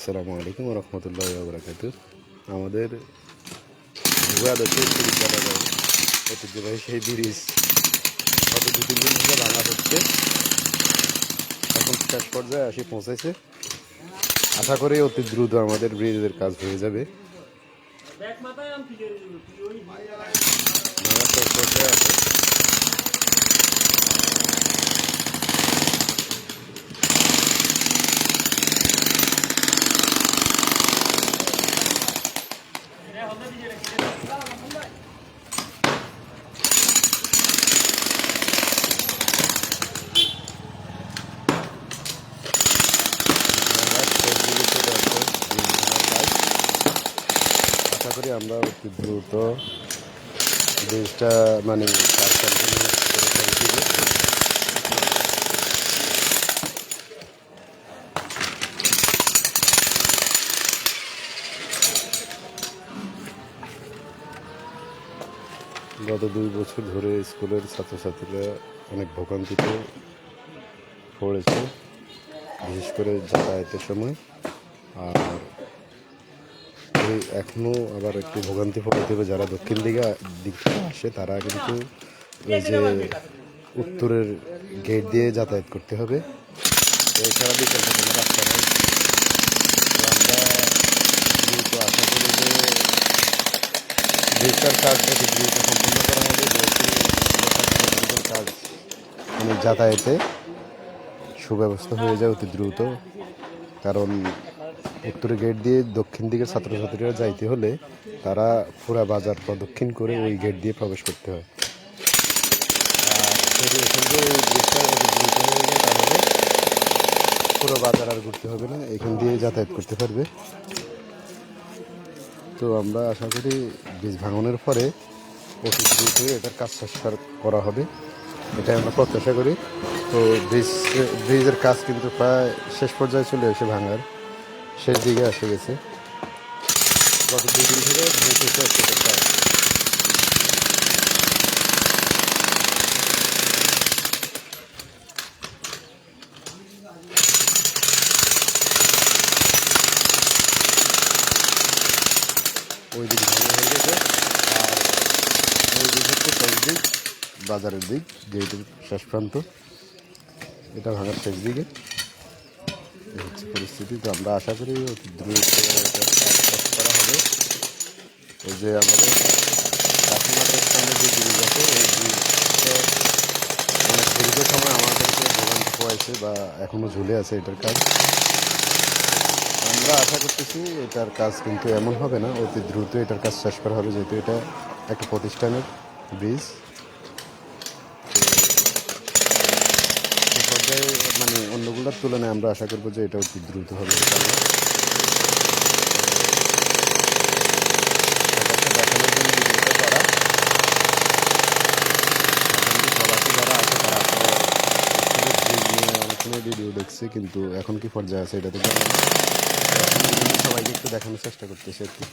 আসসালামু আলাইকুম রহমতুল্লাহ বরকাত। আমাদের ভুয়া দক্ষিণ বিশ্ববিদ্যালয়ের ঐতিহ্যবাহী সেই ব্রিজ গত 2-3 দিন ধরে ভাঙা হচ্ছে, এখন শেষ পর্যায়ে আসি পৌঁছেছে। আশা করি অতি দ্রুত আমাদের ব্রিজের কাজ হয়ে যাবে। ভাঙার শেষ পর্যায়ে আছে। আশা করি আমরা অতি দ্রুত ব্রিজটা কাজ কন্টিনিউ করে দিব। গত 2 বছর ধরে স্কুলের ছাত্রছাত্রীরা অনেক ভোগান্তিতে পড়েছে, বিশেষ করে যাতায়াতের সময়। আর এখনও আবার একটু ভোগান্তি পড়তে হবে যারা দক্ষিণ দিক থেকে আসে, তারা কিন্তু এই যে উত্তরের গেট দিয়ে যাতায়াত করতে হবে। এছাড়া বিকল্প কোনো রাস্তা নেই। আমরা দ্রুত আশা করি যে ব্রিজটার কাজ অতি দ্রুত সম্পন্ন করা হবে, যেহেতু কাজ যাতায়াতে সুব্যবস্থা হয়ে যায় অতি দ্রুত। কারণ উত্তর গেট দিয়ে দক্ষিণ দিকের ছাত্রছাত্রীরা যাইতে হলে তারা পুরা বাজার প্রদক্ষিণ করে ওই গেট দিয়ে প্রবেশ করতে হয়। আর যদি এখান থেকে ওই গেটটা অতি দ্রুত হয়ে যায় তাহলে পুরো বাজার আর ঘুরতে হবে না, এখান দিয়ে যাতায়াত করতে পারবে। তো আমরা আশা করি ব্রিজ ভাঙনের পরে অতি দ্রুত এটার কাজ শেষ করা হবে, এটাই আমরা প্রত্যাশা করি। তো ব্রিজের কাজ কিন্তু প্রায় শেষ পর্যায়ে চলে এসে ভাঙার শেষ দিকে এসে গেছে। গত 2 দিন ধরে ওই দিক ভাঙা হয়ে গেছে। আর ওই দিক হচ্ছে শেষ দিক, বাজারের দিক, গেটের শেষ প্রান্ত, এটা ভাঙার শেষ দিকে। এই হচ্ছে পরিস্থিতি। তো আমরা আশা করি অতি দ্রুত কাজ করা হবে। এই যে আমাদের কাকিমাদের সামনে যে ব্রিজ আছে, এই ব্রিজটা অনেক দীর্ঘ সময় আমাদেরকে ভোগান্তি পোয়াইছে বা এখনও ঝুলে আছে এটার কাজ। আমরা আশা করতেছি এটার কাজ কিন্তু এমন হবে না, অতি দ্রুত এটার কাজ শেষ করা হবে, যেহেতু এটা একটা প্রতিষ্ঠানের ব্রিজ। পর্যায়ে অন্যগুলোর তুলনায় আমরা আশা করবো যে এটা অতি দ্রুত হবে। দেখানোর জন্য ভিডিওটা করা। প্রবাসী যারা আছে তারা ব্রিজ নিয়ে অনেক সময় ভিডিও দেখছে, কিন্তু এখন কি পর্যায়ে আছে এটা তো জানি না। সবাইকে একটু দেখানোর চেষ্টা করতেছে আর কি।